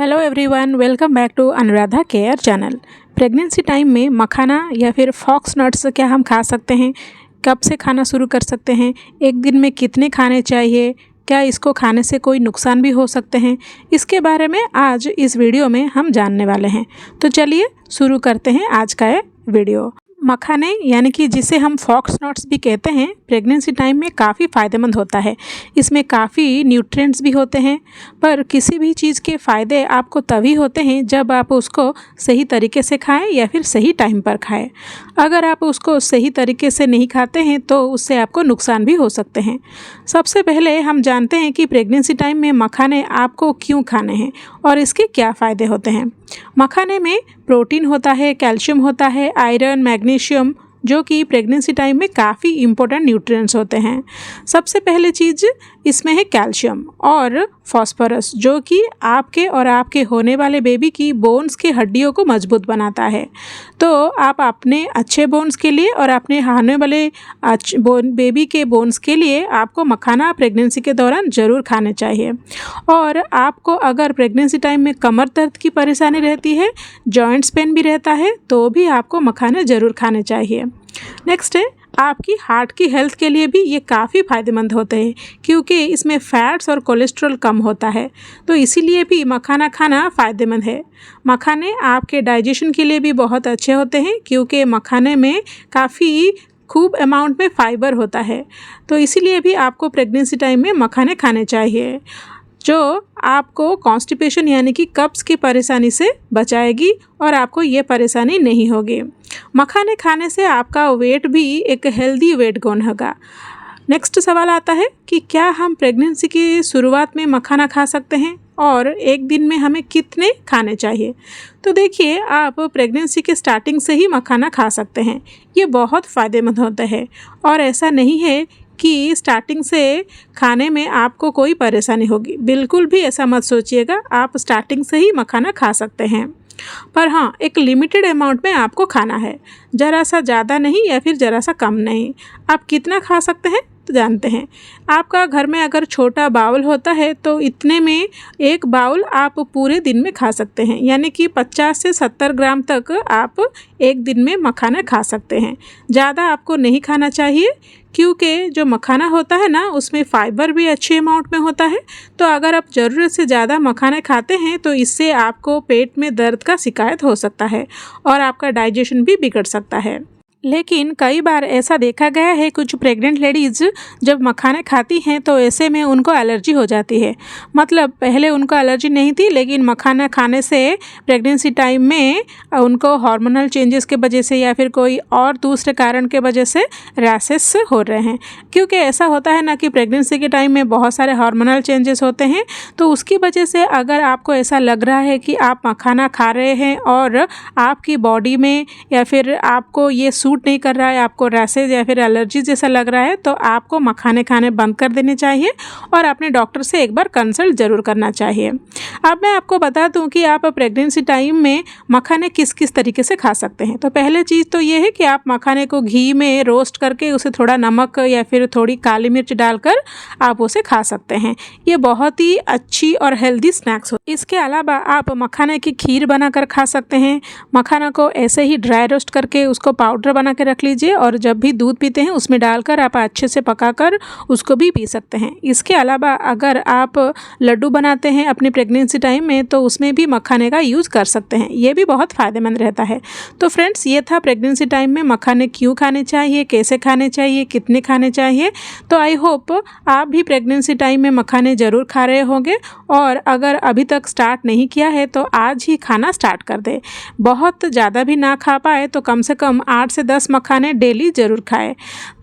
Hello everyone, welcome back to Anuradha care channel. Pregnancy time में मखाना या फिर फॉक्स नट्स क्या हम खा सकते हैं? कब से खाना शुरू कर सकते हैं? एक दिन में कितने खाने चाहिए? क्या इसको खाने से कोई नुकसान भी हो सकते हैं? इसके बारे में आज इस वीडियो में हम जानने वाले हैं। तो चलिए शुरू करते हैं आज का ये वीडियो। मखाने यानी कि जिसे हम फॉक्स नट्स भी कहते हैं, प्रेगनेंसी टाइम में काफ़ी फ़ायदेमंद होता है। इसमें काफ़ी न्यूट्रिएंट्स भी होते हैं। पर किसी भी चीज़ के फ़ायदे आपको तभी होते हैं जब आप उसको सही तरीके से खाएं या फिर सही टाइम पर खाएं। अगर आप उसको सही तरीके से नहीं खाते हैं तो उससे आपको नुकसान भी हो सकते हैं। सबसे पहले हम जानते हैं कि प्रेगनेंसी टाइम में मखाने आपको क्यों खाने हैं और इसके क्या फ़ायदे होते हैं। मखाने में प्रोटीन होता है, कैल्शियम होता है, आयरन, मैग्नीशियम, जो कि प्रेगनेंसी टाइम में काफ़ी इम्पोर्टेंट न्यूट्रिएंट्स होते हैं। सबसे पहले चीज़ इसमें है कैल्शियम और फॉस्फोरस, जो कि आपके और आपके होने वाले बेबी की बोन्स की हड्डियों को मजबूत बनाता है। तो आप अपने अच्छे बोन्स के लिए और अपने आने वाले बेबी के बोन्स के लिए आपको मखाना प्रेगनेंसी के दौरान ज़रूर खाने चाहिए। और आपको अगर प्रेगनेंसी टाइम में कमर दर्द की परेशानी रहती है, जॉइंट्स पेन भी रहता है, तो भी आपको मखाने ज़रूर खाने चाहिए। नेक्स्ट है आपकी हार्ट की हेल्थ के लिए भी ये काफ़ी फ़ायदेमंद होते हैं, क्योंकि इसमें फ़ैट्स और कोलेस्ट्रॉल कम होता है। तो इसीलिए भी मखाना खाना फ़ायदेमंद है। मखाने आपके डाइजेशन के लिए भी बहुत अच्छे होते हैं, क्योंकि मखाने में काफ़ी खूब अमाउंट में फाइबर होता है। तो इसीलिए भी आपको प्रेगनेंसी टाइम में मखाने खाने चाहिए, जो आपको कॉन्स्टिपेशन यानी कि कब्ज़ की परेशानी से बचाएगी और आपको ये परेशानी नहीं होगी। मखाने खाने से आपका वेट भी एक हेल्दी वेट गेन होगा। नेक्स्ट सवाल आता है कि क्या हम प्रेगनेंसी की शुरुआत में मखाना खा सकते हैं और एक दिन में हमें कितने खाने चाहिए? तो देखिए, आप प्रेगनेंसी के स्टार्टिंग से ही मखाना खा सकते हैं। ये बहुत फ़ायदेमंद होता है और ऐसा नहीं है कि स्टार्टिंग से खाने में आपको कोई परेशानी होगी। बिल्कुल भी ऐसा मत सोचिएगा, आप स्टार्टिंग से ही मखाना खा सकते हैं। पर हाँ, एक लिमिटेड अमाउंट में आपको खाना है, ज़रा सा ज़्यादा नहीं या फिर ज़रा सा कम नहीं। आप कितना खा सकते हैं तो जानते हैं। आपका घर में अगर छोटा बाउल होता है तो इतने में एक बाउल आप पूरे दिन में खा सकते हैं, यानी कि 50 से 70 ग्राम तक आप एक दिन में मखाना खा सकते हैं। ज़्यादा आपको नहीं खाना चाहिए, क्योंकि जो मखाना होता है ना, उसमें फ़ाइबर भी अच्छे अमाउंट में होता है। तो अगर आप ज़रूरत से ज़्यादा मखाने खाते हैं तो इससे आपको पेट में दर्द का शिकायत हो सकता है और आपका डाइजेशन भी बिगड़ सकता है। लेकिन कई बार ऐसा देखा गया है, कुछ प्रेग्नेंट लेडीज़ जब मखाने खाती हैं तो ऐसे में उनको एलर्जी हो जाती है। मतलब पहले उनको एलर्जी नहीं थी, लेकिन मखाना खाने से प्रेगनेंसी टाइम में उनको हार्मोनल चेंजेस के वजह से या फिर कोई और दूसरे कारण के वजह से रैशेस हो रहे हैं। क्योंकि ऐसा होता है ना कि प्रेगनेंसी के टाइम में बहुत सारे हार्मोनल चेंजेस होते हैं, तो उसकी वजह से अगर आपको ऐसा लग रहा है कि आप मखाना खा रहे हैं और आपकी बॉडी में या फिर आपको ये नहीं कर रहा है, आपको रैशेज या फिर एलर्जी जैसा लग रहा है, तो आपको मखाने खाने बंद कर देने चाहिए और अपने डॉक्टर से एक बार कंसल्ट ज़रूर करना चाहिए। अब मैं आपको बता दूं कि आप प्रेगनेंसी टाइम में मखाने किस किस तरीके से खा सकते हैं। तो पहले चीज़ तो ये है कि आप मखाने को घी में रोस्ट करके उसे थोड़ा नमक या फिर थोड़ी काली मिर्च डालकर आप उसे खा सकते हैं। ये बहुत ही अच्छी और हेल्दी स्नैक्स हो। इसके अलावा आप मखाने की खीर बनाकर खा सकते हैं। मखाना को ऐसे ही ड्राई रोस्ट करके उसको पाउडर बना के रख लीजिए और जब भी दूध पीते हैं उसमें डालकर आप अच्छे से पकाकर उसको भी पी सकते हैं। इसके अलावा अगर आप लड्डू बनाते हैं अपनी प्रेगनेंसी टाइम में तो उसमें भी मखाने का यूज़ कर सकते हैं। ये भी बहुत फ़ायदेमंद रहता है। तो फ्रेंड्स, ये था प्रेगनेंसी टाइम में मखाने क्यों खाने चाहिए, कैसे खाने चाहिए, कितने खाने चाहिए। तो आई होप आप भी प्रेगनेंसी टाइम में मखाने ज़रूर खा रहे होंगे और अगर अभी तक स्टार्ट नहीं किया है तो आज ही खाना स्टार्ट कर दे। बहुत ज़्यादा भी ना खा पाए तो कम से कम 8 से 10 मखाने डेली ज़रूर खाएं।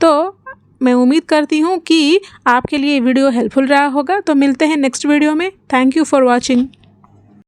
तो मैं उम्मीद करती हूँ कि आपके लिए वीडियो हेल्पफुल रहा होगा। तो मिलते हैं नेक्स्ट वीडियो में। Thank you for watching.